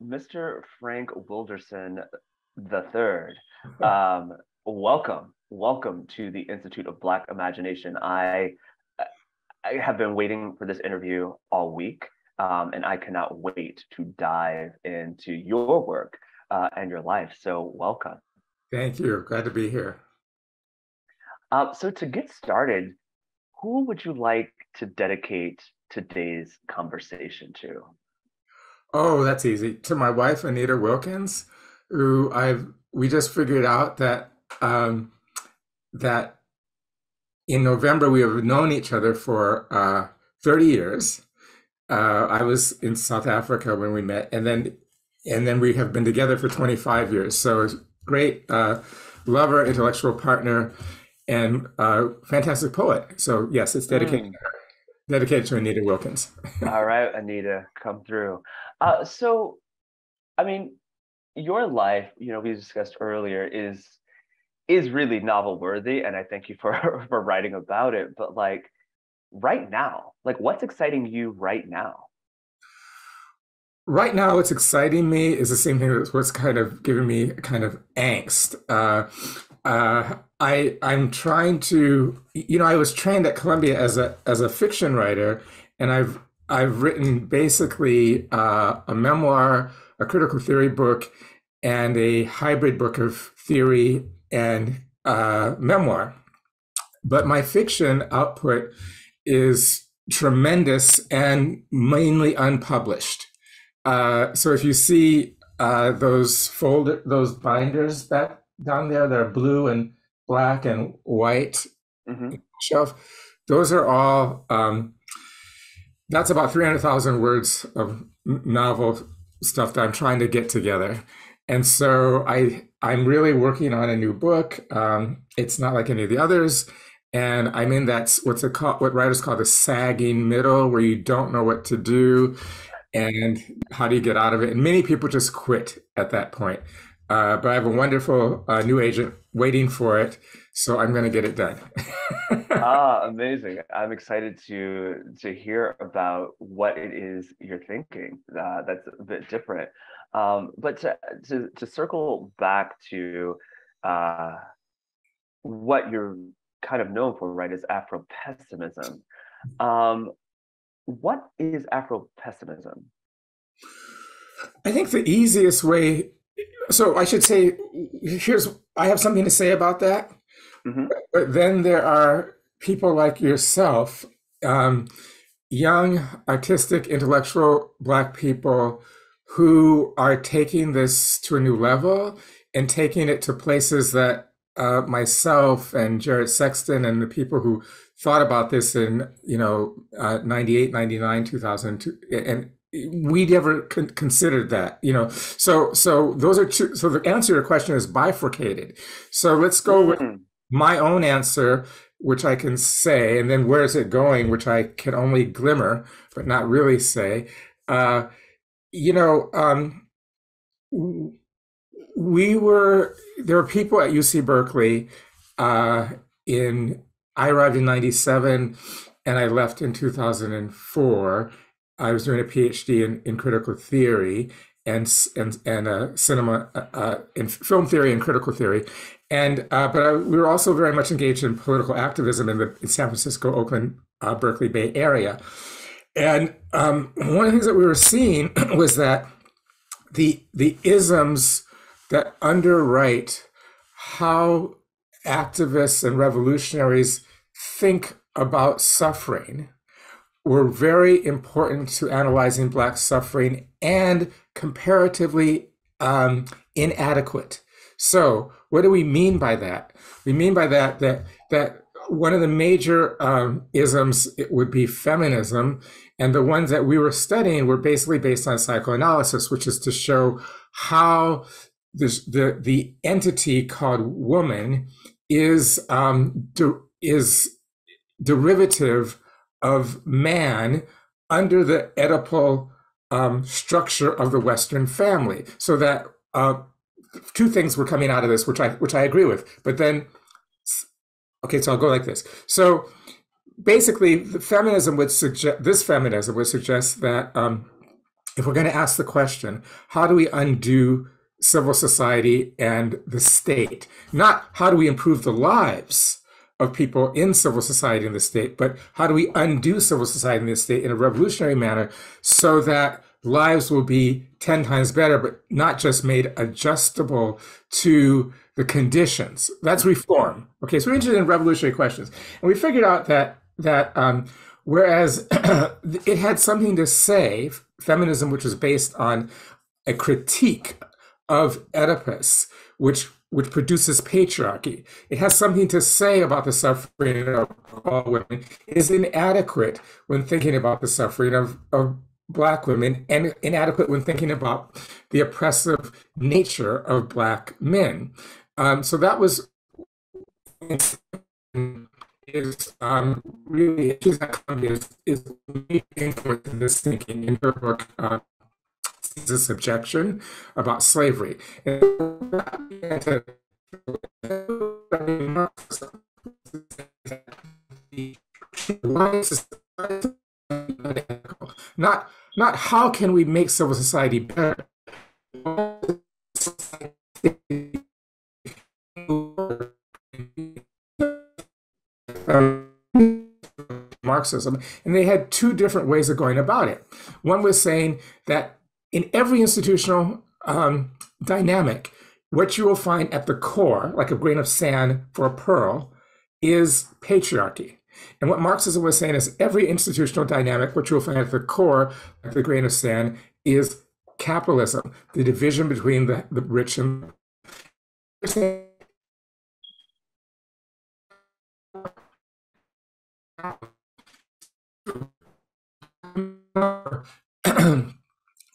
Mr. Frank Wilderson III. Um, welcome to the Institute of Black Imagination. I have been waiting for this interview all week, and I cannot wait to dive into your work and your life. So welcome. Thank you. Glad to be here. So to get started, who would you like to dedicate today's conversation to? Oh, that's easy. To my wife, Anita Wilkins, who we just figured out that in November we have known each other for 30 years. I was in South Africa when we met, and then we have been together for 25 years. So it's great lover, intellectual partner, and fantastic poet. So yes, it's Mm. dedicated to Anita Wilkins. All right, Anita, come through. So, I mean, your life, we discussed earlier, is really novel worthy, and I thank you for for writing about it. But like right now, like what's exciting you right now? Right now, what's exciting me is the same thing that's what's kind of giving me kind of angst. I'm trying to, I was trained at Columbia as a fiction writer, and I've written basically a memoir, a critical theory book, and a hybrid book of theory and memoir. But my fiction output is tremendous and mainly unpublished. So if you see those binders that down there, they're blue and black and white Hmm. shelf. Those are all. That's about 300,000 words of novel stuff that I'm trying to get together, and so I'm really working on a new book. It's not like any of the others. And I'm in that what writers call the sagging middle, where you don't know what to do and how do you get out of it? And many people just quit at that point. But I have a wonderful new agent waiting for it, so I'm going to get it done. Amazing. I'm excited to hear about what it is you're thinking. That's a bit different. But to circle back to uh, what you're kind of known for, right, is Afro-pessimism. Um, what is Afro-pessimism? I think the easiest way, so I should say, I have something to say about that. Hmm. But then there are people like yourself, um, young, artistic, intellectual Black people who are taking this to a new level and taking it to places that myself and Jared Sexton and the people who thought about this in, 98, 99, 2002, and we never considered that, So those are two. So the answer to your question is bifurcated. So let's go with Mm. my own answer, which I can say, and then where is it going, which I can only glimmer, but not really say. Uh, you know, um, there were people at UC Berkeley in, I arrived in 97 and I left in 2004. I was doing a PhD in critical theory and cinema in film theory and critical theory, we were also very much engaged in political activism in San Francisco, Oakland, Berkeley Bay area. And one of the things that we were seeing was that the isms that underwrite how activists and revolutionaries think about suffering were very important to analyzing Black suffering and comparatively inadequate. So, what do we mean by that? We mean by that one of the major isms it would be feminism, and the ones that we were studying were basically based on psychoanalysis, which is to show how the entity called woman is is derivative of man under the Oedipal structure of the Western family. So that two things were coming out of this, which I agree with. But then, okay, so I'll go like this. So basically, feminism would suggest that if we're going to ask the question, how do we undo civil society and the state? Not how do we improve the lives of people in civil society and the state, but how do we undo civil society and the state in a revolutionary manner so that lives will be 10 times better, but not just made adjustable to the conditions. That's reform. Okay, so we're interested in revolutionary questions. And we figured out that whereas it had something to say, feminism, which was based on a critique of Oedipus, which produces patriarchy. It has something to say about the suffering of all women. It is inadequate when thinking about the suffering of Black women, and inadequate when thinking about the oppressive nature of Black men. So that was really is influence in this thinking in her book. This objection about slavery. Not how can we make civil society better. Marxism, and they had two different ways of going about it. One was saying that in every institutional dynamic, what you will find at the core, like a grain of sand for a pearl, is patriarchy. And what Marxism was saying is every institutional dynamic, what you will find at the core, like the grain of sand, is capitalism, the division between the rich and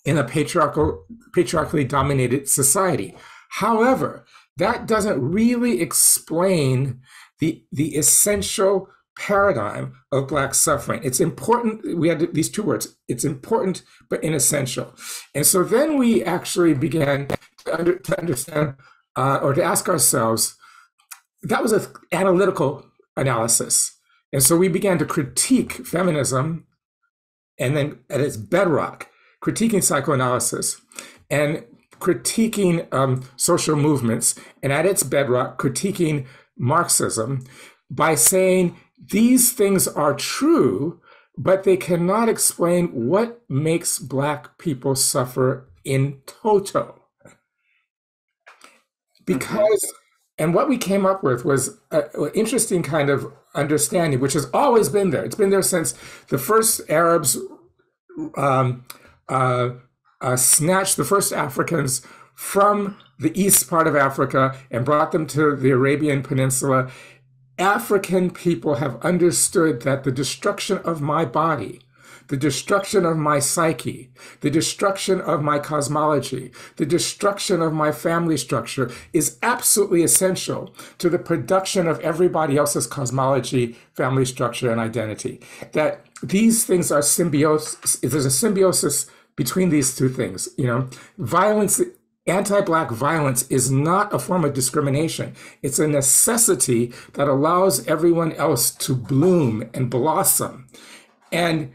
in a patriarchally dominated society. However, that doesn't really explain the essential paradigm of Black suffering. It's important. We had these two words. It's important, but inessential. And so then we actually began to understand or to ask ourselves, that was an analytical analysis. And so we began to critique feminism, and then at its bedrock, critiquing psychoanalysis and critiquing social movements, and at its bedrock, critiquing Marxism by saying these things are true, but they cannot explain what makes Black people suffer in toto. Because, and what we came up with was an interesting kind of understanding, which has always been there. It's been there since the first Arabs snatched the first Africans from the east part of Africa and brought them to the Arabian Peninsula. African people have understood that the destruction of my body, the destruction of my psyche, the destruction of my cosmology, the destruction of my family structure is absolutely essential to the production of everybody else's cosmology, family structure, and identity. That these things are symbiosis. There's a symbiosis between these two things. You know, violence, anti-Black violence is not a form of discrimination. It's a necessity that allows everyone else to bloom and blossom. And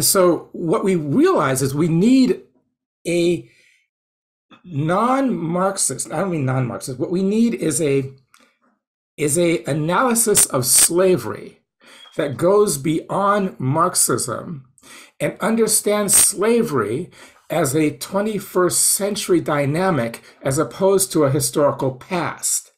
so what we realize is we need a non-Marxist, I don't mean non-Marxist, what we need is a analysis of slavery that goes beyond Marxism and understands slavery as a 21st century dynamic as opposed to a historical past.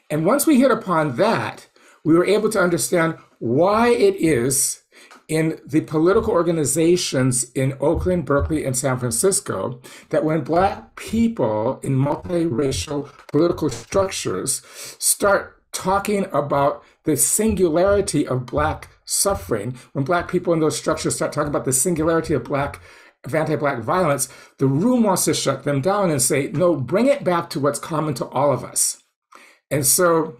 And once we hit upon that, we were able to understand why it is in the political organizations in Oakland, Berkeley, and San Francisco that when Black people in multiracial political structures start talking about the singularity of Black suffering, when Black people in those structures start talking about the singularity of anti-Black violence, the room wants to shut them down and say, no, bring it back to what's common to all of us. And so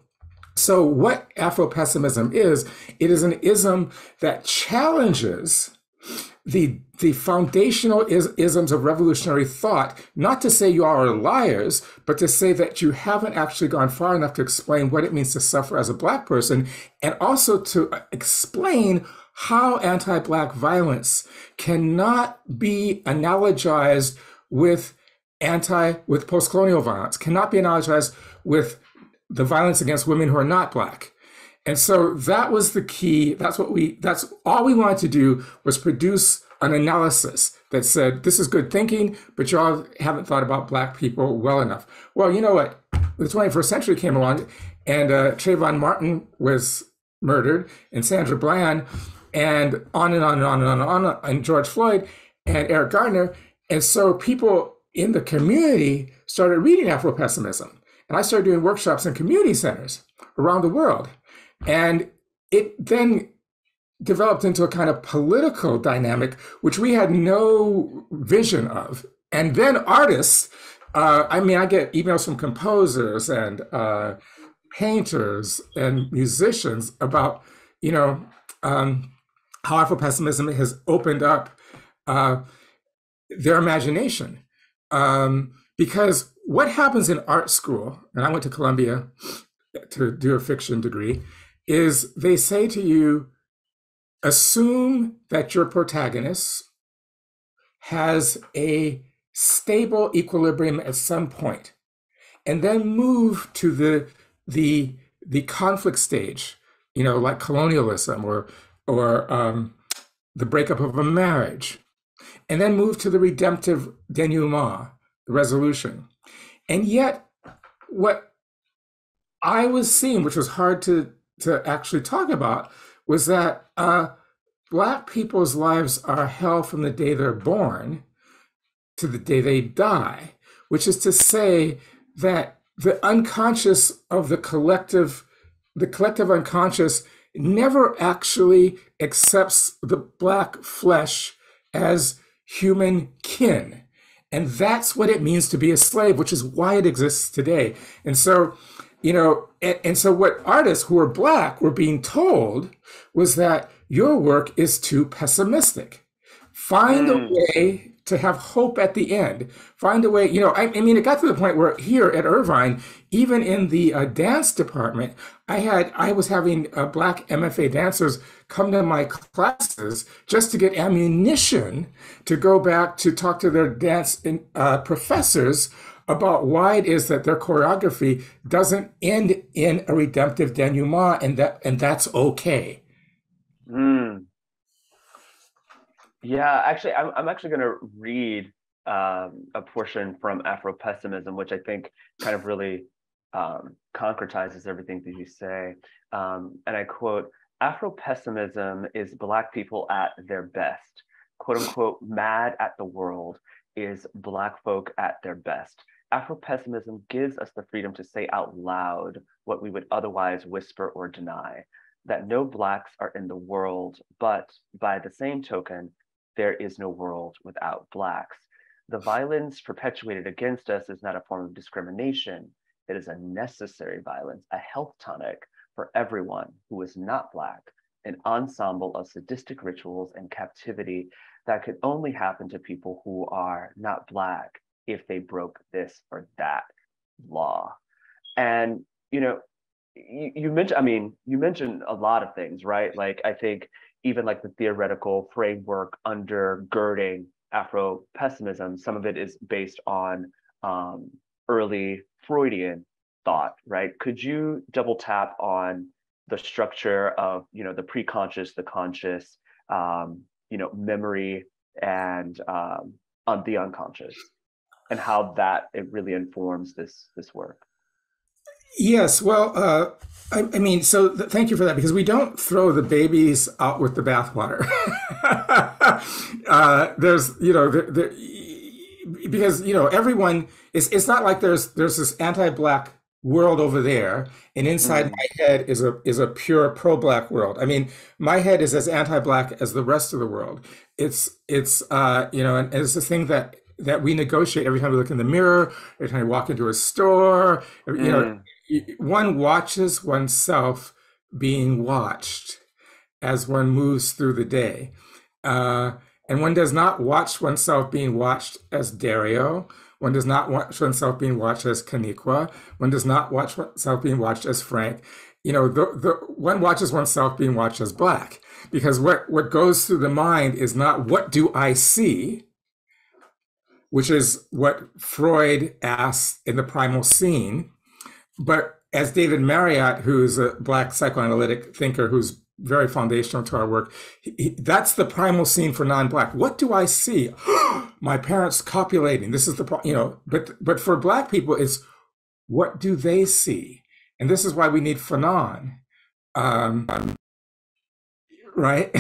what Afropessimism is, it is an ism that challenges the foundational isms of revolutionary thought, not to say you all are liars, but to say that you haven't actually gone far enough to explain what it means to suffer as a Black person, and also to explain how anti-Black violence cannot be analogized with with post-colonial violence, cannot be analogized with the violence against women who are not Black. And so that was the key. That's all we wanted to do, was produce an analysis that said, this is good thinking, but y'all haven't thought about Black people well enough. Well, you know what? The 21st century came along, and Trayvon Martin was murdered, and Sandra Bland, and on and on and on and on and on, and George Floyd and Eric Gardner. And so people in the community started reading Afropessimism. And I started doing workshops in community centers around the world. And it then developed into a kind of political dynamic, which we had no vision of. And then artists, I get emails from composers and painters and musicians about, how Afropessimism has opened up their imagination. Because what happens in art school, and I went to Columbia to do a fiction degree, is they say to you, assume that your protagonist has a stable equilibrium at some point, and then move to the conflict stage, like colonialism or the breakup of a marriage, and then move to the redemptive denouement, the resolution. And yet, what I was seeing, which was hard to actually talk about, was that Black people's lives are hell from the day they're born to the day they die, which is to say that the unconscious of the collective unconscious never actually accepts the Black flesh as human kin. And that's what it means to be a slave, which is why it exists today. And so, and so what artists who were Black were being told was that your work is too pessimistic. Find a way to have hope at the end. Find a way, it got to the point where here at Irvine, even in the dance department, I was having Black MFA dancers come to my classes just to get ammunition to go back to talk to their dance professors about why it is that their choreography doesn't end in a redemptive denouement, and that's okay. Yeah, actually, I'm actually going to read a portion from Afropessimism, which I think kind of really concretizes everything that you say. And I quote, "Afropessimism is Black people at their best. Quote unquote, mad at the world is Black folk at their best. Afropessimism gives us the freedom to say out loud what we would otherwise whisper or deny, that no Blacks are in the world, but by the same token, there is no world without Blacks. The violence perpetuated against us is not a form of discrimination. It is a necessary violence, a health tonic for everyone who is not Black, an ensemble of sadistic rituals and captivity that could only happen to people who are not Black if they broke this or that law." And, you mentioned a lot of things, right? Like, I think even like the theoretical framework undergirding Afropessimism, some of it is based on early Freudian thought, right? Could you double tap on the structure of, the pre-conscious, the conscious, memory, and on the unconscious, and how that it really informs this work? Yes, well, thank you for that, because we don't throw the babies out with the bathwater. Because everyone it's not like there's this anti-Black world over there, and inside my head is a pure pro-Black world. My head is as anti-Black as the rest of the world. It's and it's a thing that we negotiate every time we look in the mirror, every time we walk into a store. One watches oneself being watched as one moves through the day. And one does not watch oneself being watched as Dario. One does not watch oneself being watched as Kaniqua. One does not watch oneself being watched as Frank. the one watches oneself being watched as black, because what goes through the mind is not what do I see, which is what Freud asked in the primal scene, but as David Marriott, who's a black psychoanalytic thinker who's very foundational to our work, that's the primal scene for non-black. What do I see? My parents copulating. This is but for black people, it's what do they see? And this is why we need Fanon, right?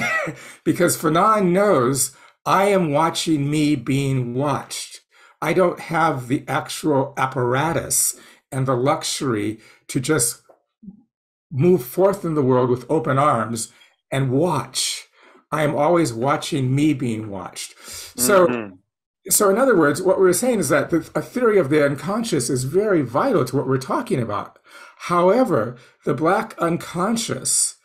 Because Fanon knows I am watching me being watched. I don't have the actual apparatus and the luxury to just move forth in the world with open arms and watch. I am always watching me being watched. So in other words, what we're saying is that a theory of the unconscious is very vital to what we're talking about. However, the black unconscious,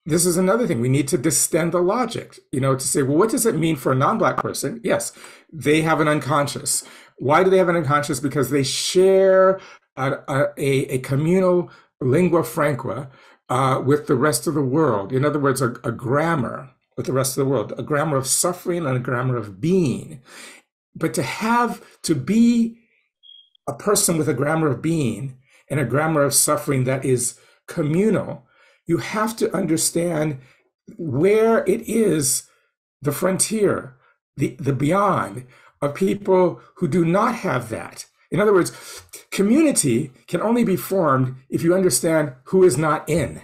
this is another thing. We need to distend the logic, to say, well, what does it mean for a non-black person? Yes, they have an unconscious. Why do they have an unconscious? Because they share a communal lingua franca with the rest of the world. In other words, a grammar with the rest of the world, a grammar of suffering and a grammar of being. But to be a person with a grammar of being and a grammar of suffering that is communal, you have to understand where it is the frontier, the beyond of people who do not have that. In other words, community can only be formed if you understand who is not in.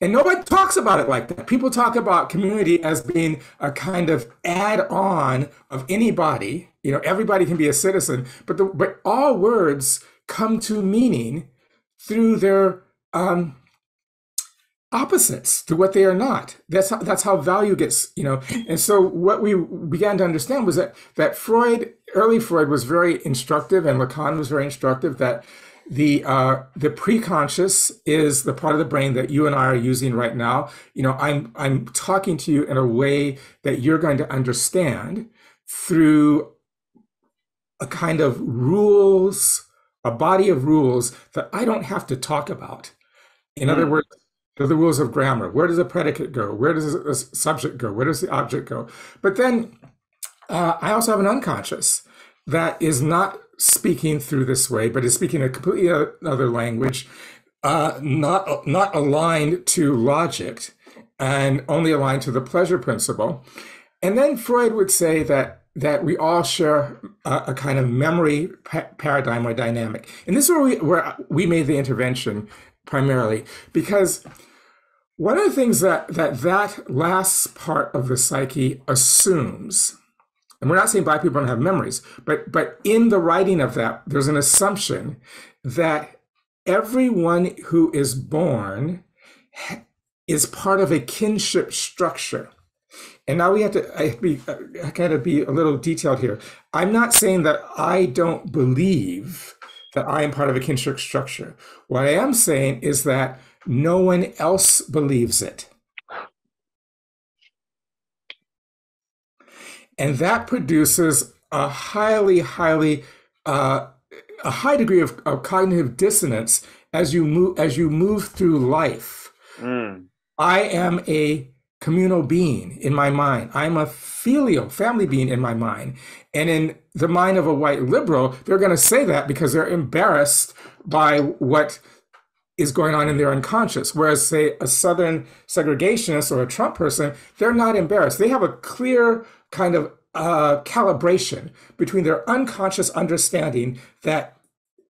And nobody talks about it like that. People talk about community as being a kind of add-on of anybody. Everybody can be a citizen, but all words come to meaning through their opposites, to what they are not. That's how value gets, And so what we began to understand was that early Freud was very instructive, and Lacan was very instructive, that the preconscious is the part of the brain that you and I are using right now. I'm talking to you in a way that you're going to understand through a kind of rules, a body of rules that I don't have to talk about. In other words, they're the rules of grammar. Where does the predicate go? Where does the subject go? Where does the object go? But then I also have an unconscious that is not speaking through this way, but is speaking a completely other language, not aligned to logic and only aligned to the pleasure principle. And then Freud would say that we all share a kind of memory paradigm or dynamic. And this is where we made the intervention primarily, because one of the things that last part of the psyche assumes, and we're not saying black people don't have memories, but in the writing of that, there's an assumption that everyone who is born is part of a kinship structure. And now I gotta be a little detailed here. I'm not saying that I don't believe that I am part of a kinship structure. What I am saying is that no one else believes it. And that produces a high degree of cognitive dissonance as you move through life. I am a communal being in my mind. I'm a filial family being in my mind. And in the mind of a white liberal, they're going to say that because they're embarrassed by what is going on in their unconscious. Whereas, say, a Southern segregationist or a Trump person, they're not embarrassed. They have a clear kind of calibration between their unconscious understanding that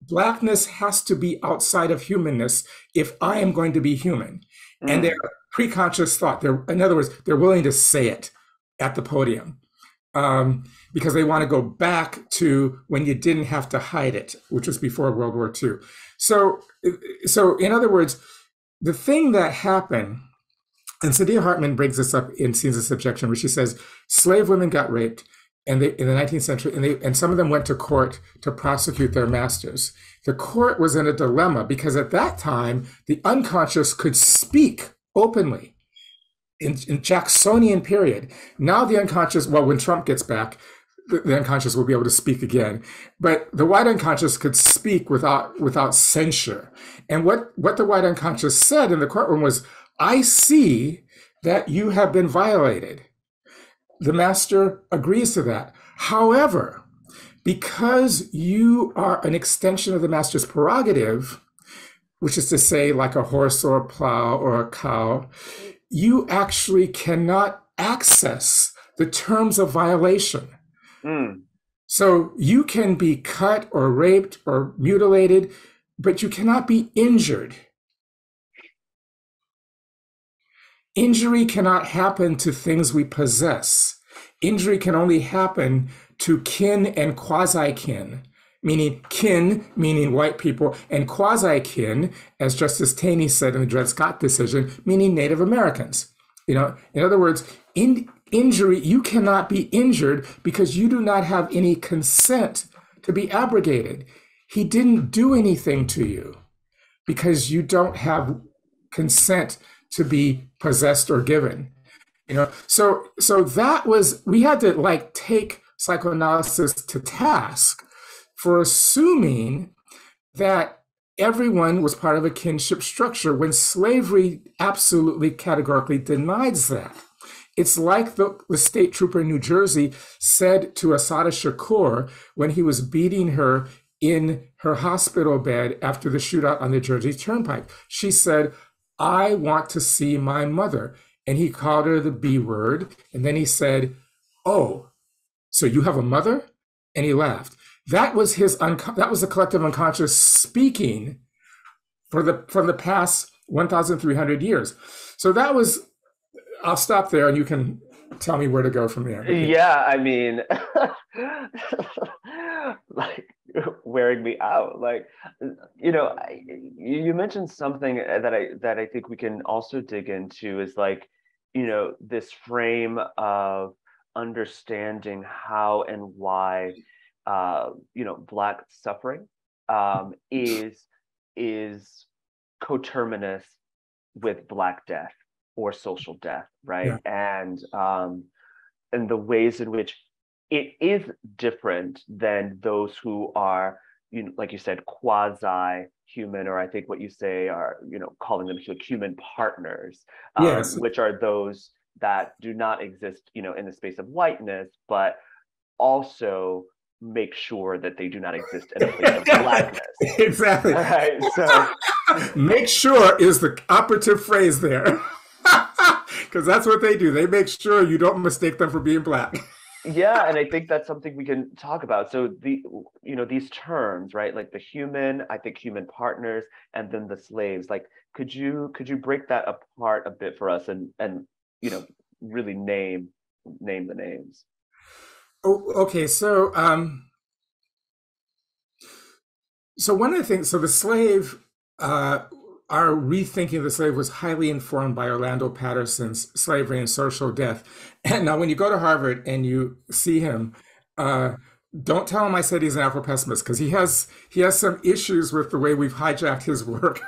blackness has to be outside of humanness if I am going to be human. And their preconscious thought, in other words, they're willing to say it at the podium because they want to go back to when you didn't have to hide it, which was before World War II. So in other words, the thing that happened, and Saidiya Hartman brings this up in Scenes of Subjection, where she says slave women got raped in the 19th century, and some of them went to court to prosecute their masters. The court was in a dilemma because at that time, the unconscious could speak openly in Jacksonian period. Now the unconscious, well, when Trump gets back, the unconscious will be able to speak again. But the white unconscious could speak without censure. And what the white unconscious said in the courtroom was, I see that you have been violated. The master agrees to that. However, because you are an extension of the master's prerogative, which is to say, like a horse or a plow or a cow, you actually cannot access the terms of violation. Mm. So you can be cut or raped or mutilated, but you cannot be injured. Injury cannot happen to things we possess. Injury can only happen to kin and quasi-kin, meaning kin, meaning white people, and quasi-kin, as Justice Taney said in the Dred Scott decision, meaning Native Americans. In other words, injury, you cannot be injured because you do not have any consent to be abrogated. He didn't do anything to you because you don't have consent to be possessed or given. So that was, we had to like take psychoanalysis to task for assuming that everyone was part of a kinship structure when slavery absolutely categorically denies that. It's like the state trooper in New Jersey said to Assata Shakur when he was beating her in her hospital bed after the shootout on the Jersey Turnpike. She said, I want to see my mother. And he called her the B word. And then he said, oh, so you have a mother? And he laughed. That was that was the collective unconscious speaking from the past 1,300 years. So that was, I'll stop there and you can tell me where to go from there. Yeah, I mean, like wearing me out. Like, you mentioned something that I think we can also dig into is like, this frame of understanding how and why, Black suffering is coterminous with Black death or social death, right? Yeah. And the ways in which it is different than those who are, like you said, quasi-human, or I think what you say are, calling them human partners, Yes. which are those that do not exist, in the space of whiteness, but also make sure that they do not exist in a place of Blackness. Exactly. All right, so make sure is the operative phrase there. Because that's what they do. They make sure you don't mistake them for being Black. Yeah, and I think that's something we can talk about. So these terms, right? Like the human, I think human partners, and then the slaves. Like, could you break that apart a bit for us and really name the names? Oh, okay. So one of the things, so the slave, our rethinking of the slave was highly informed by Orlando Patterson's Slavery and Social Death. And now when you go to Harvard and you see him, don't tell him I said he's an Afropessimist, because he has some issues with the way we've hijacked his work.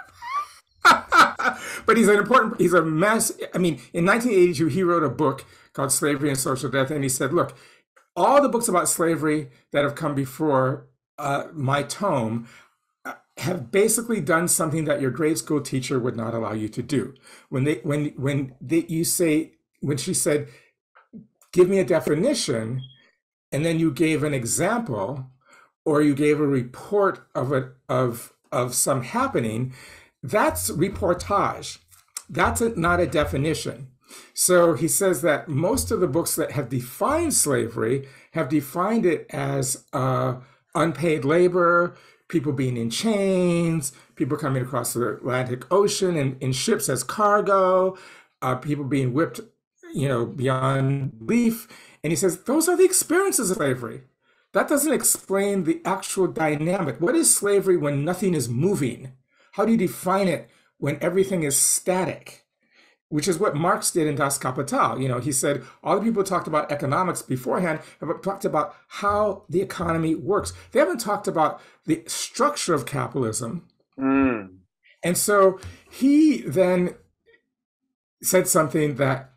But he's a mess. I mean, in 1982, he wrote a book called Slavery and Social Death. And he said, look, all the books about slavery that have come before my tome have basically done something that your grade school teacher would not allow you to do. When she said, give me a definition, and then you gave an example, or you gave a report of some happening, that's reportage. That's not a definition. So he says that most of the books that have defined slavery have defined it as unpaid labor, people being in chains, people coming across the Atlantic Ocean in ships as cargo, people being whipped, beyond belief. And he says, those are the experiences of slavery. That doesn't explain the actual dynamic. What is slavery when nothing is moving? How do you define it when everything is static? Which is what Marx did in Das Kapital. He said all the people who talked about economics beforehand have talked about how the economy works. They haven't talked about the structure of capitalism. Mm. And so he then said something that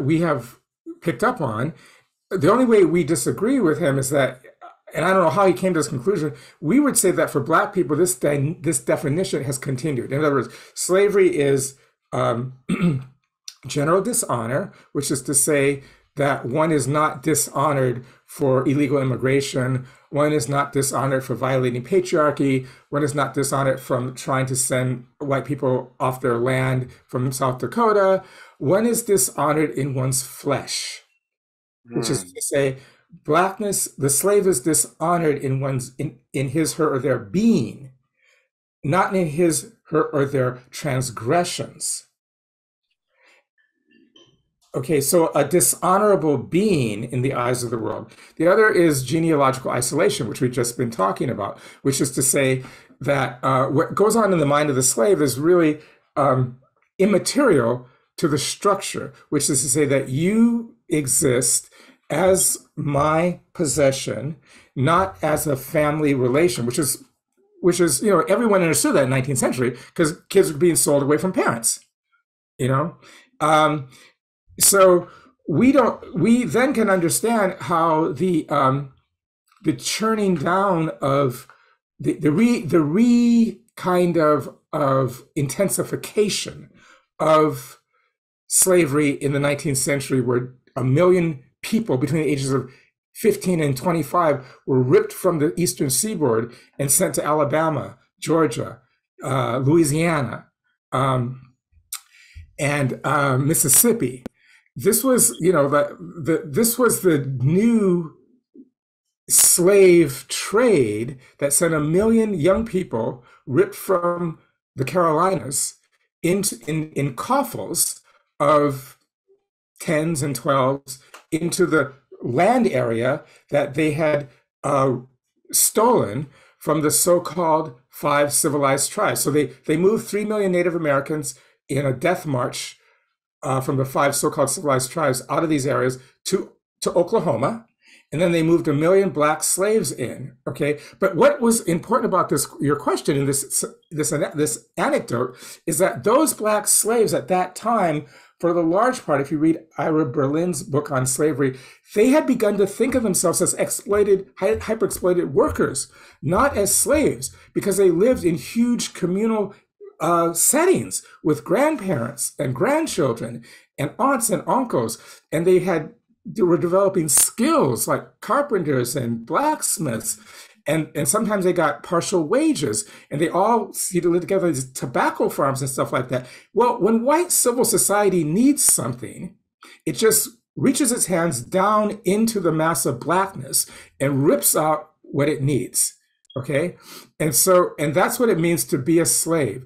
we have picked up on. the only way we disagree with him is that, and I don't know how he came to this conclusion. We would say that for Black people, this definition has continued. In other words, slavery is um, general dishonor, which is to say that one is not dishonored for illegal immigration, one is not dishonored for violating patriarchy, one is not dishonored from trying to send white people off their land from South Dakota, one is dishonored in one's flesh, which is Hmm. to say, Blackness, the slave is dishonored in his, her, or their being, not in his, her, or their transgressions. Okay, so a dishonorable being in the eyes of the world. The other is genealogical isolation, which we've just been talking about, which is to say that what goes on in the mind of the slave is really immaterial to the structure, which is to say that you exist as my possession, not as a family relation, which is everyone understood that in the 19th century because kids were being sold away from parents, you know. Um, so we then can understand how the churning down of the kind of intensification of slavery in the 19th century, where a million people between the ages of 15 and 25 were ripped from the eastern seaboard and sent to Alabama, Georgia, Louisiana, um, and Mississippi. This was, this was the new slave trade that sent a million young people ripped from the Carolinas in coffles of tens and twelves into the land area that they had stolen from the so-called five civilized tribes. So they moved 3 million Native Americans in a death march from the five so-called civilized tribes out of these areas to Oklahoma, and then they moved a million Black slaves in. Okay, but what was important about this, your question, and this anecdote, is that those Black slaves at that time, for the large part, if you read Ira Berlin's book on slavery, they had begun to think of themselves as hyper-exploited workers, not as slaves, because they lived in huge communal settings with grandparents and grandchildren and aunts and uncles, and they were developing skills like carpenters and blacksmiths, and sometimes they got partial wages, and they all live together in tobacco farms and stuff like that. Well, when white civil society needs something, it just reaches its hands down into the mass of Blackness and rips out what it needs. Okay, and that's what it means to be a slave.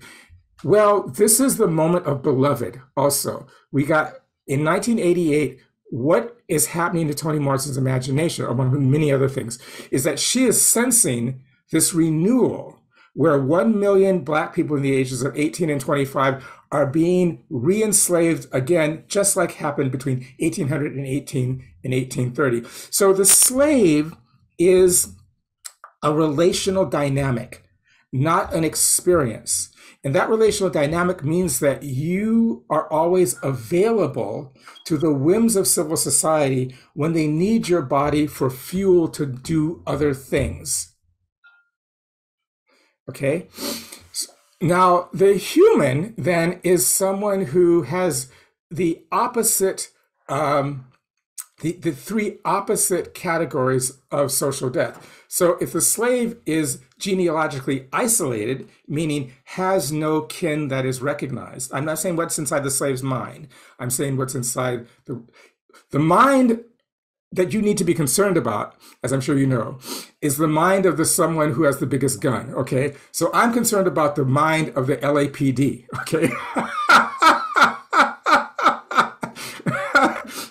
Well, this is the moment of Beloved also. We got in 1988, what is happening to Toni Morrison's imagination, among many other things, is that she is sensing this renewal where 1 million Black people in the ages of 18 and 25 are being re-enslaved again, just like happened between 1818 and 1830. So the slave is a relational dynamic, not an experience. And that relational dynamic means that you are always available to the whims of civil society when they need your body for fuel to do other things. Okay? Now, the human then is someone who has the opposite, the three opposite categories of social death. So if the slave is genealogically isolated, meaning has no kin that is recognized, I'm not saying what's inside the slave's mind. I'm saying what's inside the mind that you need to be concerned about, as I'm sure you know, is the mind of the someone who has the biggest gun. Okay, so I'm concerned about the mind of the LAPD. Okay.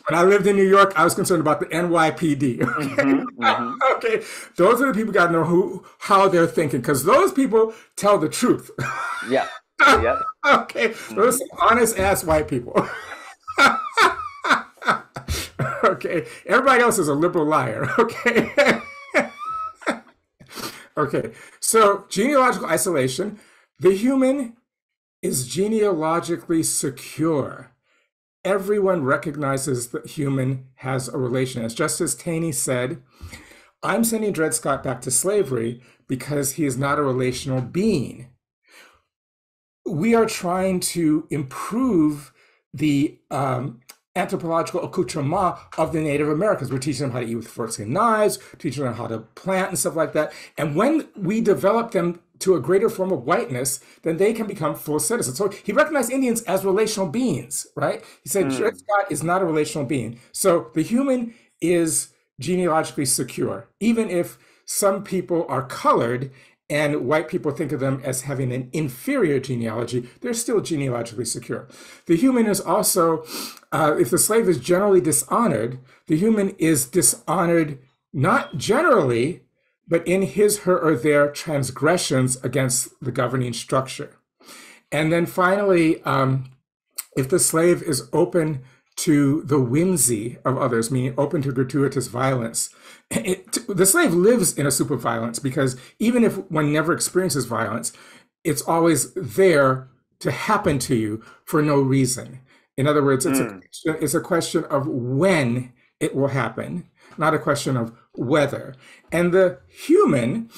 When I lived in New York, I was concerned about the NYPD. Okay, Mm-hmm, mm-hmm. okay, those are the people got to know how they're thinking, because those people tell the truth. Yeah. Yep. Okay, those Mm-hmm. honest ass white people. Okay, everybody else is a liberal liar. Okay, okay. So genealogical isolation. The human is genealogically secure everyone recognizes that human has a relation. As Justice Taney said, I'm sending Dred Scott back to slavery because he is not a relational being. We are trying to improve the anthropological accoutrement of the Native Americans. We're teaching them how to eat with forks and knives, teaching them how to plant and stuff like that. And when we develop them to a greater form of whiteness, then they can become full citizens. So he recognized Indians as relational beings, right? He said Dred Scott is not a relational being. So the human is genealogically secure, even if some people are colored and white people think of them as having an inferior genealogy, they're still genealogically secure. The human is also, if the slave is generally dishonored, the human is dishonored not generally, but in his, her, or their transgressions against the governing structure. And then finally, if the slave is open to the whimsy of others, meaning open to gratuitous violence, the slave lives in a soup of violence, because even if one never experiences violence, it's always there to happen to you for no reason. In other words, it's a question of when it will happen, not a question of whether. And the human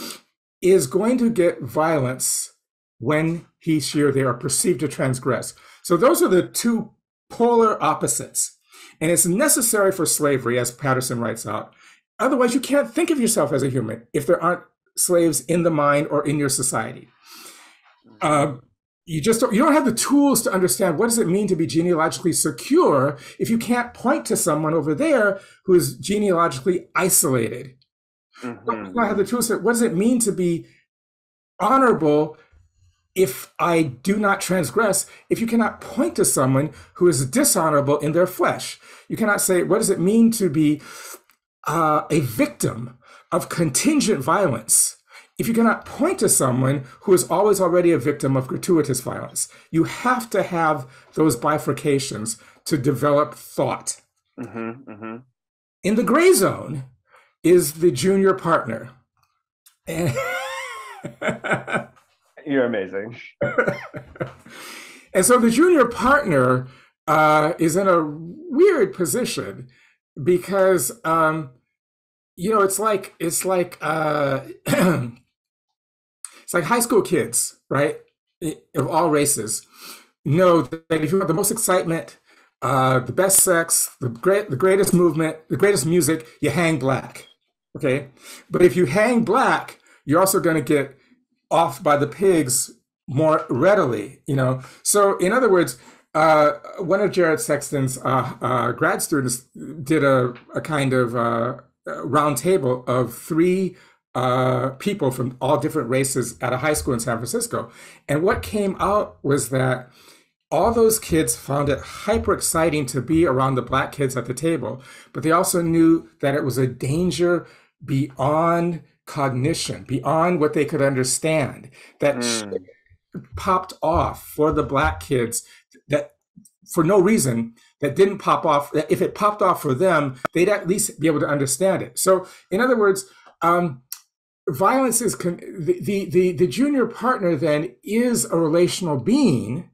is going to get violence when he, she, or they are perceived to transgress. So those are the two polar opposites. And it's necessary for slavery, as Patterson writes out. Otherwise, you can't think of yourself as a human if there aren't slaves in the mind or in your society. You don't have the tools to understand what does it mean to be genealogically secure if you can't point to someone over there who is genealogically isolated. You don't have the tools to, what does it mean to be honorable if I do not transgress, if you cannot point to someone who is dishonorable in their flesh? You cannot say, what does it mean to be a victim of contingent violence if you cannot point to someone who is always already a victim of gratuitous violence? You have to have those bifurcations to develop thought. In the gray zone is the junior partner. And you're amazing. And so the junior partner is in a weird position because it's like it's like high school kids, right, of all races, know that if you want the most excitement, the best sex, the greatest movement, the greatest music, you hang black. Okay, but if you hang black, you're also going to get off by the pigs more readily. So in other words, one of Jared Sexton's grad students did a kind of round table of 3 people from all different races at a high school in San Francisco. And what came out was that all those kids found it hyper exciting to be around the black kids at the table, but they also knew that it was a danger beyond cognition, beyond what they could understand, that shit popped off for the black kids that for no reason, that didn't pop off. That if it popped off for them, they'd at least be able to understand it. So in other words, violence is the junior partner then is a relational being,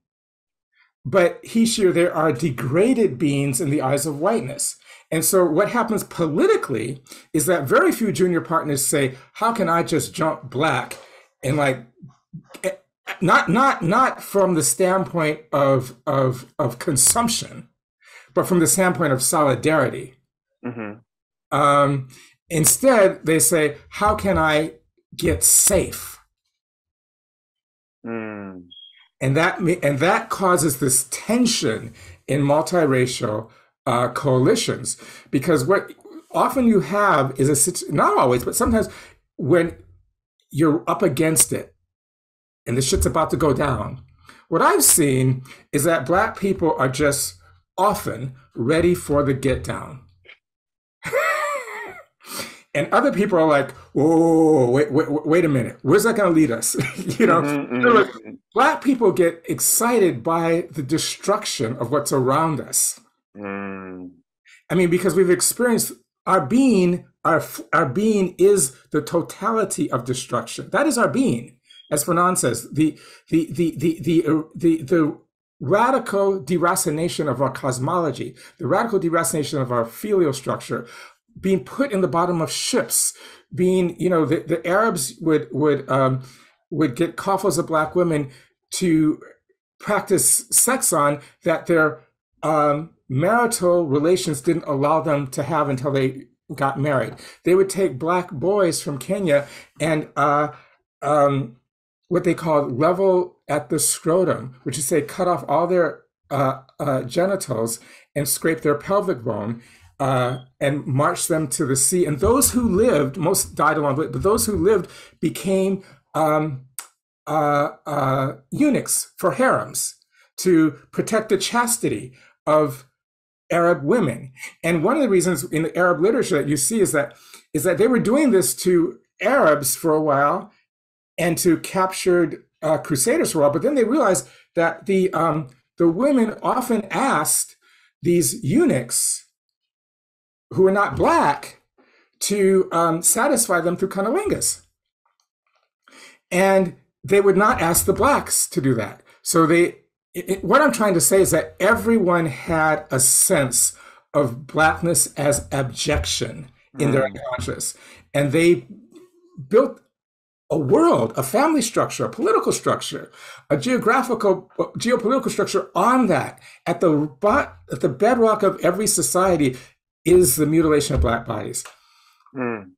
but he, she, or they are degraded beings in the eyes of whiteness. And so what happens politically is that very few junior partners say, how can I just jump black? And like, not from the standpoint of consumption, but from the standpoint of solidarity. Instead, they say, how can I get safe? And that causes this tension in multiracial coalitions, because what often you have is not always, but sometimes when you're up against it and the shit's about to go down, what I've seen is that black people are just often ready for the get down. And other people are like, whoa, wait a minute. Where's that going to lead us? Black people get excited by the destruction of what's around us. I mean, because we've experienced our being is the totality of destruction. That is our being. As Fanon says, the radical deracination of our cosmology, the radical deracination of our filial structure, being put in the bottom of ships, being, the Arabs would get coffles of black women to practice sex on that their marital relations didn't allow them to have until they got married. They would take black boys from Kenya and what they called level at the scrotum, which is, say, cut off all their genitals and scrape their pelvic bone and march them to the sea. And those who lived, most died along the way, but those who lived became eunuchs for harems to protect the chastity of Arab women. And one of the reasons in the Arab literature that you see is that they were doing this to Arabs for a while and to captured crusaders for a while, but then they realized that the women often asked these eunuchs who were not black to satisfy them through cunnilingus. And they would not ask the blacks to do that. So what I'm trying to say is that everyone had a sense of blackness as abjection in their unconscious. And they built a world, a family structure, a political structure, a geopolitical structure on that. At the bedrock of every society is the mutilation of black bodies. Mm.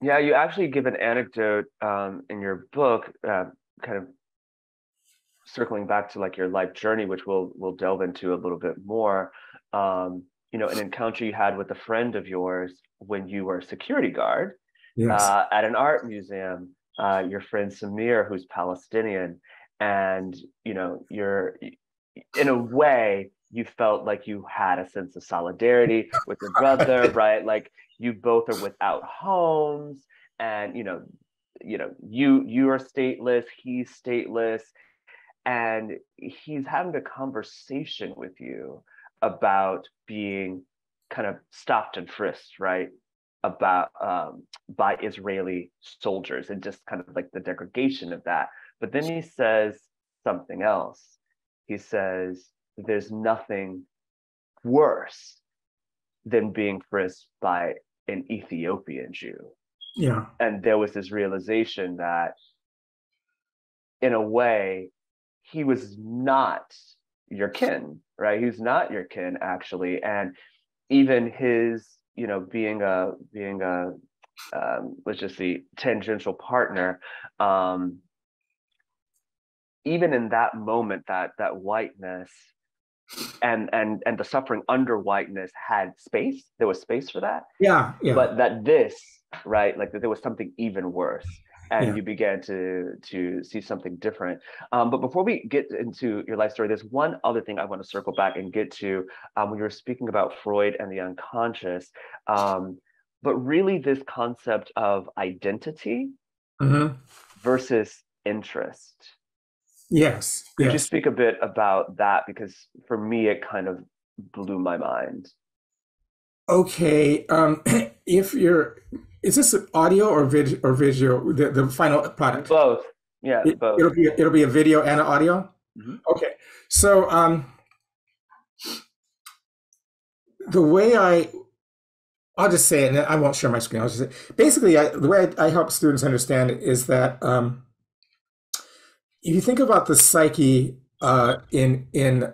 Yeah, you actually give an anecdote in your book, kind of circling back to like your life journey, which we'll delve into a little bit more. An encounter you had with a friend of yours when you were a security guard. Yes. At an art museum, your friend Samir, who's Palestinian, and you're in a way you felt like you had a sense of solidarity with your brother, right? Like you both are without homes, and you are stateless, he's stateless, and he's having a conversation with you about being kind of stopped and frisked, right? About by Israeli soldiers, and just kind of like the degradation of that. But then he says something else. He says there's nothing worse than being frisked by an Ethiopian Jew. Yeah. And there was this realization that in a way he was not your kin, right? He was not your kin actually. And even his being a let's just see, tangential partner, even in that moment, that whiteness and the suffering under whiteness had space. There was space for that. Yeah. But that this, right, like that there was something even worse, and you began to see something different. But before we get into your life story, there's one other thing I want to circle back and get to when you were speaking about Freud and the unconscious, but really this concept of identity versus interest. Yes. Could you speak a bit about that? Because for me, it kind of blew my mind. Okay. Is this audio or visual? The final product? Both. Yeah, both. It'll be a video and an audio. Mm-hmm. Okay. So the way I'll just say it, and I won't share my screen. I'll just say, basically, the way I help students understand it is that if you think about the psyche in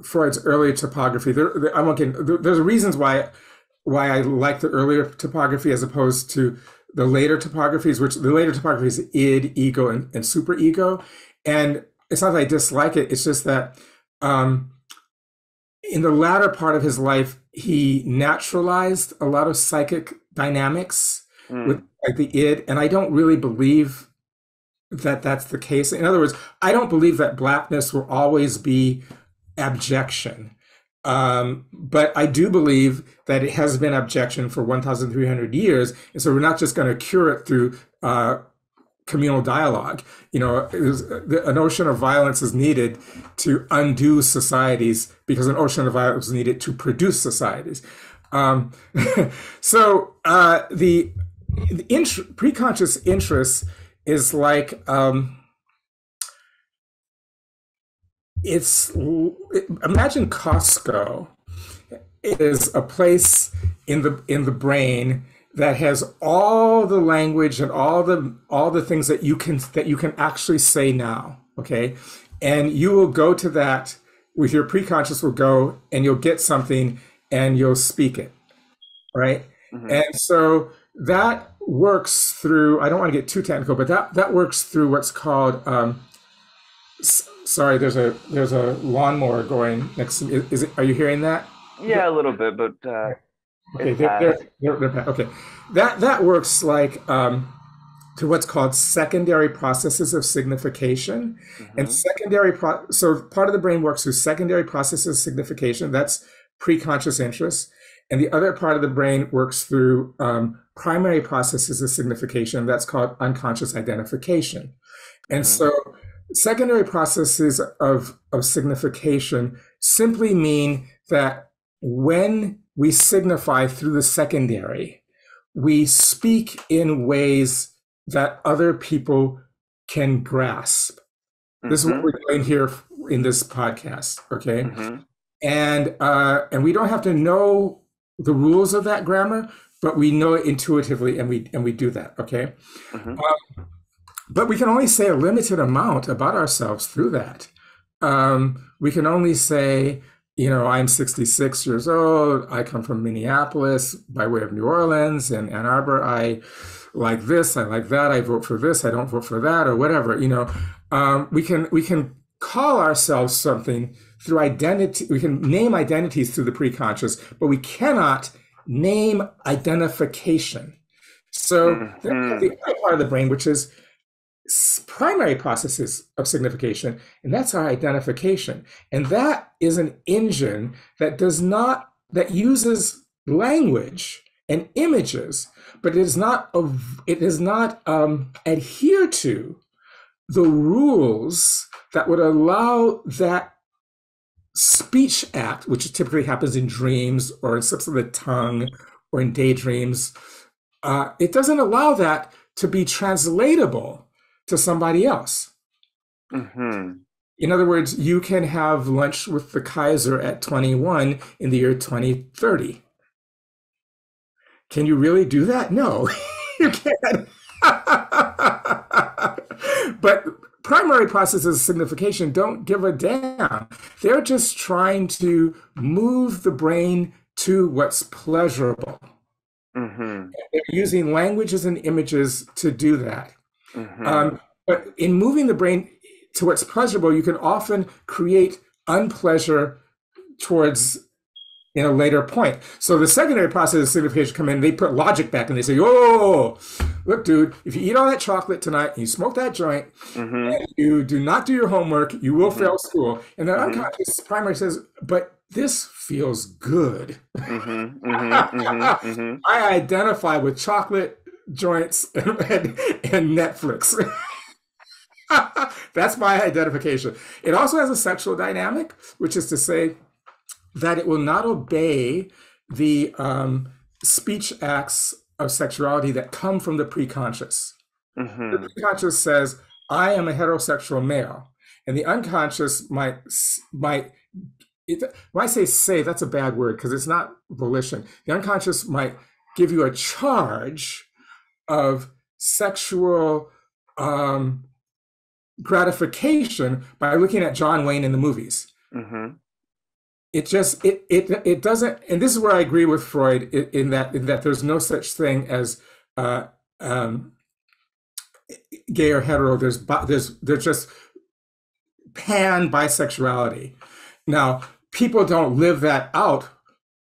Freud's earlier topography, there's reasons why I like the earlier topography as opposed to the later topographies, which the later topography is id, ego, and superego. And it's not that I dislike it, it's just that in the latter part of his life, he naturalized a lot of psychic dynamics with like the id, and I don't really believe that that's the case. In other words, I don't believe that blackness will always be abjection. But I do believe that it has been abjection for 1,300 years. And so we're not just going to cure it through communal dialogue. An ocean of violence is needed to undo societies because an ocean of violence is needed to produce societies. So the preconscious interest is like it's imagine Costco is a place in the brain that has all the language and all the things that you can actually say now, okay? And you will go to that with your preconscious will go and you'll get something and you'll speak it, right? Mm-hmm. And so that works through, I don't want to get too technical, but that works through what's called sorry, there's a lawnmower going next to me. Are you hearing that? Yeah, a little bit, but Okay, it passed. okay. That works like to what's called secondary processes of signification, and Mm-hmm. so part of the brain works through secondary processes of signification. That's preconscious interest, and the other part of the brain works through primary processes of signification. That's called unconscious identification. And Mm-hmm. so secondary processes of signification simply mean that when we signify through the secondary, we speak in ways that other people can grasp. This is what Mm-hmm. we're doing here in this podcast, okay? Mm-hmm. And we don't have to know the rules of that grammar, but we know it intuitively, and we do that, okay? Mm-hmm. But we can only say a limited amount about ourselves through that. We can only say, I'm 66 years old. I come from Minneapolis by way of New Orleans and Ann Arbor. I like this. I like that. I vote for this. I don't vote for that, or whatever. We can call ourselves something through identity. We can name identities through the preconscious, but we cannot name identification. So then we have Mm-hmm. the other part of the brain, which is primary processes of signification, and that's our identification. And that is an engine that uses language and images, but it does not adhere to the rules that would allow that speech act, which typically happens in dreams or in slips of the tongue or in daydreams. It doesn't allow that to be translatable to somebody else. Mm-hmm. In other words, you can have lunch with the Kaiser at 21 in the year 2030. Can you really do that? No, you can't. But primary processes of signification don't give a damn. They're just trying to move the brain to what's pleasurable. Mm-hmm. They're using languages and images to do that. Mm-hmm. But in moving the brain to what's pleasurable, you can often create unpleasure towards in a later point. So the secondary process of signification come in, they put logic back and they say, oh, look, dude, if you eat all that chocolate tonight and you smoke that joint Mm-hmm. and you do not do your homework, you will Mm-hmm. fail school. And the Mm-hmm. unconscious primary says, but this feels good. Mm-hmm. Mm-hmm. Mm-hmm. Mm-hmm. I identify with chocolate joints and Netflix. That's my identification. It also has a sexual dynamic, which is to say that it will not obey the speech acts of sexuality that come from the preconscious. The Mm-hmm. preconscious says, I am a heterosexual male. And the unconscious might when I say, that's a bad word because it's not volition. The unconscious might give you a charge of sexual gratification by looking at John Wayne in the movies. Mm-hmm. It doesn't, and this is where I agree with Freud in that there's no such thing as uh, um, gay or hetero. There's just pan bisexuality. Now, people don't live that out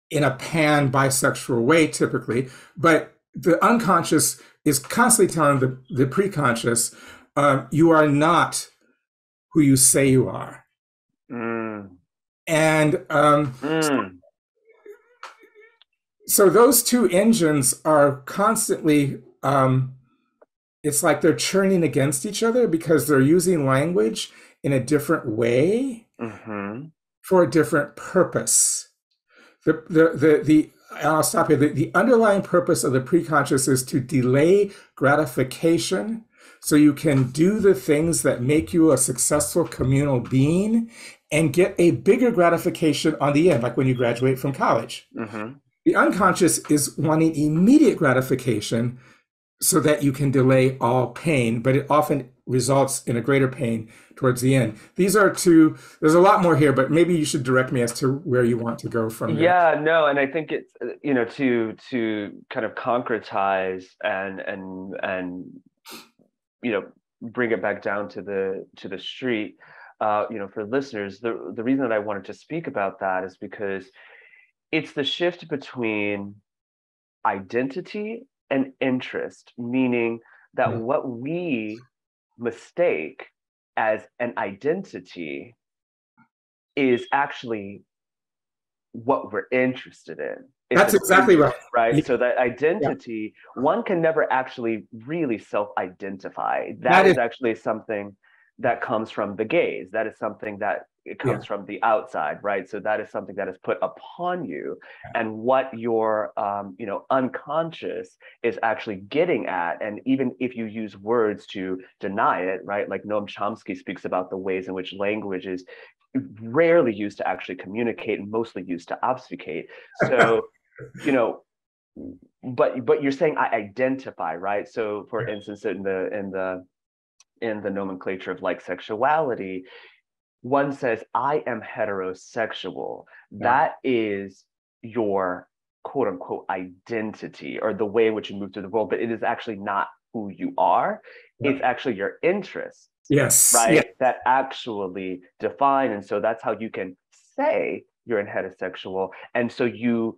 in a pan bisexual way typically, but the unconscious is constantly telling the preconscious, you are not who you say you are. Mm. And Mm. so those two engines are constantly, it's like they're churning against each other because they're using language in a different way Mm-hmm. for a different purpose. I'll stop here. The underlying purpose of the preconscious is to delay gratification so you can do the things that make you a successful communal being and get a bigger gratification on the end, like when you graduate from college. Hmm. The unconscious is wanting immediate gratification so that you can delay all pain, but it often results in a greater pain towards the end. These are two, there's a lot more here, but maybe you should direct me as to where you want to go from there. Yeah, no, and I think it's to kind of concretize and bring it back down to the street. For listeners, the reason that I wanted to speak about that is because it's the shift between identity and interest, meaning that Yeah. what we mistake as an identity is actually what we're interested in. It's That's an exactly right. interest, right? Yeah, So that yeah. identity, one can never actually really self-identify. That That is, is actually something that comes from the gaze. That is something that it yeah, comes from the outside, right? So that is something that is put upon you, and what your unconscious is actually getting at. And even if you use words to deny it, right? Like Noam Chomsky speaks about the ways in which language is rarely used to actually communicate and mostly used to obfuscate. So, you know, but you're saying I identify, right? So, for instance, in the nomenclature of like sexuality, one says I am heterosexual. yeah, That is your quote unquote identity or the way in which you move through the world, but it is actually not who you are. yeah. It's actually your interests, Yes, yeah, right? That actually define. And so that's how you can say you're in heterosexual. And so you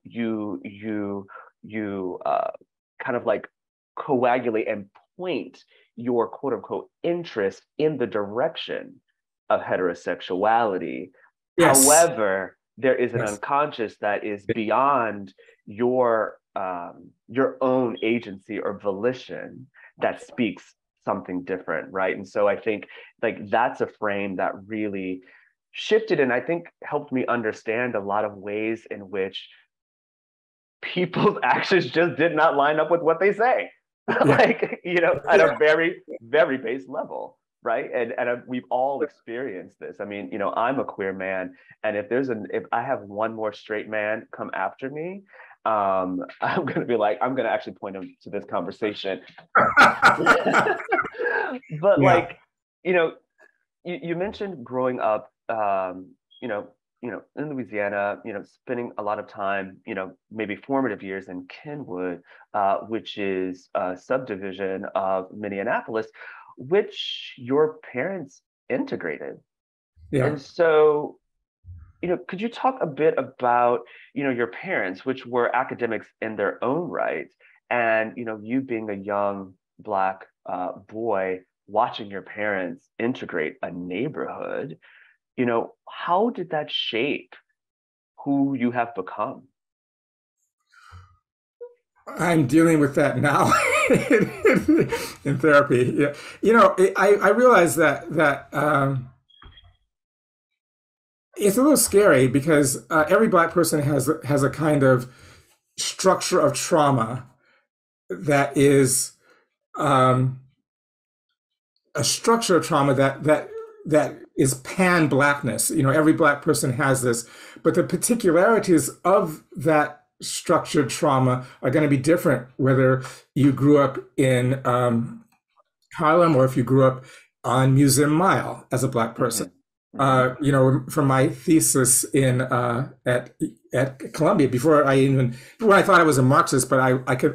kind of like coagulate and point your quote unquote interest in the direction of heterosexuality. yes, However, there is an yes, unconscious that is beyond your own agency or volition that speaks something different, right? And so I think like that's a frame that really shifted and I think helped me understand a lot of ways in which people's actions just did not line up with what they say. yeah, Like, at yeah. a very, very base level, right? And we've all experienced this. I mean, I'm a queer man, and if I have one more straight man come after me, I'm gonna actually point him to this conversation. But Yeah, like, you know, you mentioned growing up, in Louisiana, spending a lot of time, maybe formative years in Kenwood, which is a subdivision of Minneapolis, which your parents integrated. yeah. And so, could you talk a bit about, your parents, which were academics in their own right, and, you being a young Black boy watching your parents integrate a neighborhood, how did that shape who you have become? I'm dealing with that now in therapy. Yeah, I realize that it's a little scary because every Black person has a kind of structure of trauma that is um, a structure of trauma that is pan Blackness. Every Black person has this, but the particularities of that structured trauma are going to be different whether you grew up in Harlem or if you grew up on Museum Mile as a Black person. Hmm. Hmm. For my thesis in at Columbia, before I even when I thought I was a Marxist, but I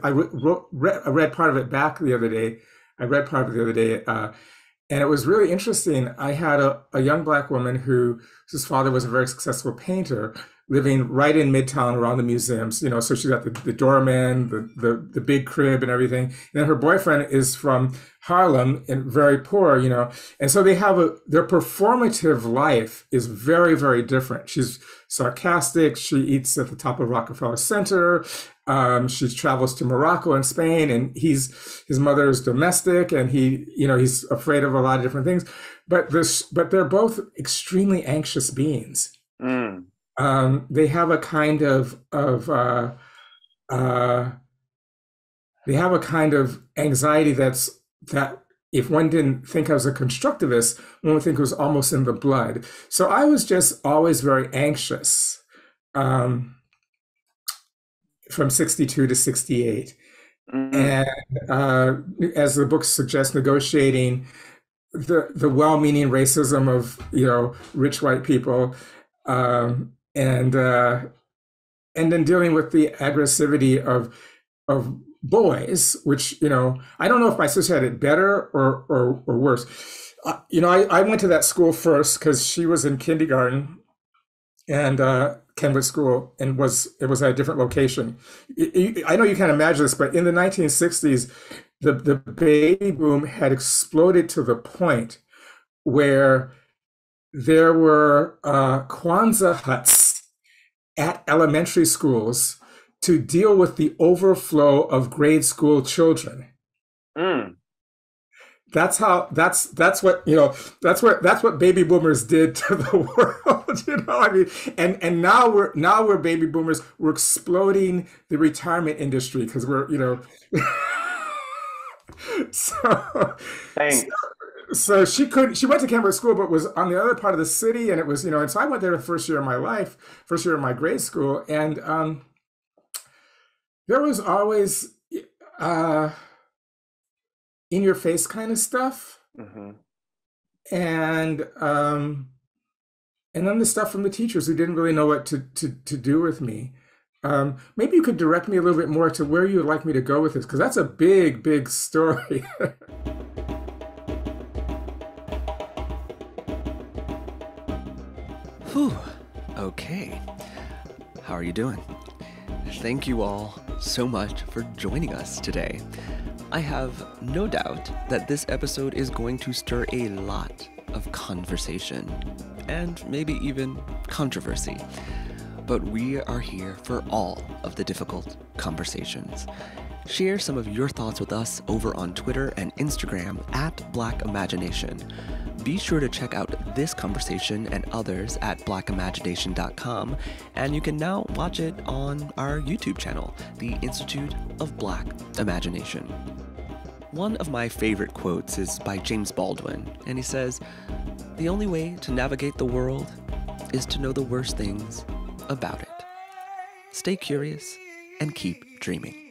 read part of it back the other day. I read part of it the other day, and it was really interesting. I had a young Black woman whose father was a very successful painter living right in Midtown around the museums, so she got the doorman, the big crib and everything. And then her boyfriend is from Harlem and very poor, and so their performative life is very, very different. She's sarcastic. She eats at the top of Rockefeller Center. She travels to Morocco and Spain, and his mother is domestic, and he's afraid of a lot of different things. But they're both extremely anxious beings. Mm. They have a kind of uh, they have a kind of anxiety that if one didn't think I was a constructivist, one would think it was almost in the blood. So I was just always very anxious um, from 62 to 68. Mm, And as the book suggests, negotiating the well-meaning racism of, rich white people, um, and uh, and then dealing with the aggressivity of boys, which, I don't know if my sister had it better or worse. I went to that school first because she was in kindergarten and Kenwood School, and it was at a different location. I know you can't imagine this, but in the 1960s, the baby boom had exploded to the point where there were Kwanzaa huts at elementary schools to deal with the overflow of grade school children. mm. That's what baby boomers did to the world. I mean, and now we're baby boomers. We're exploding the retirement industry because we're, so, Thanks. so she went to Kenwood School, but was on the other part of the city, and it was, and so I went there the first year of my life, first year of my grade school, and there was always uh, in your face kind of stuff, Hmm. and then the stuff from the teachers who didn't really know what to do with me. Maybe you could direct me a little bit more to where you would like me to go with this, because that's a big, big story. Whew. Okay. How are you doing? Thank you all so much for joining us today. I have no doubt that this episode is going to stir a lot of conversation and maybe even controversy. But we are here for all of the difficult conversations. Share some of your thoughts with us over on Twitter and Instagram at Black Imagination. Be sure to check out this conversation and others at blackimagination.com, and you can now watch it on our YouTube channel, the Institute of Black Imagination. One of my favorite quotes is by James Baldwin, and he says, "The only way to navigate the world is to know the worst things about it." Stay curious and keep dreaming.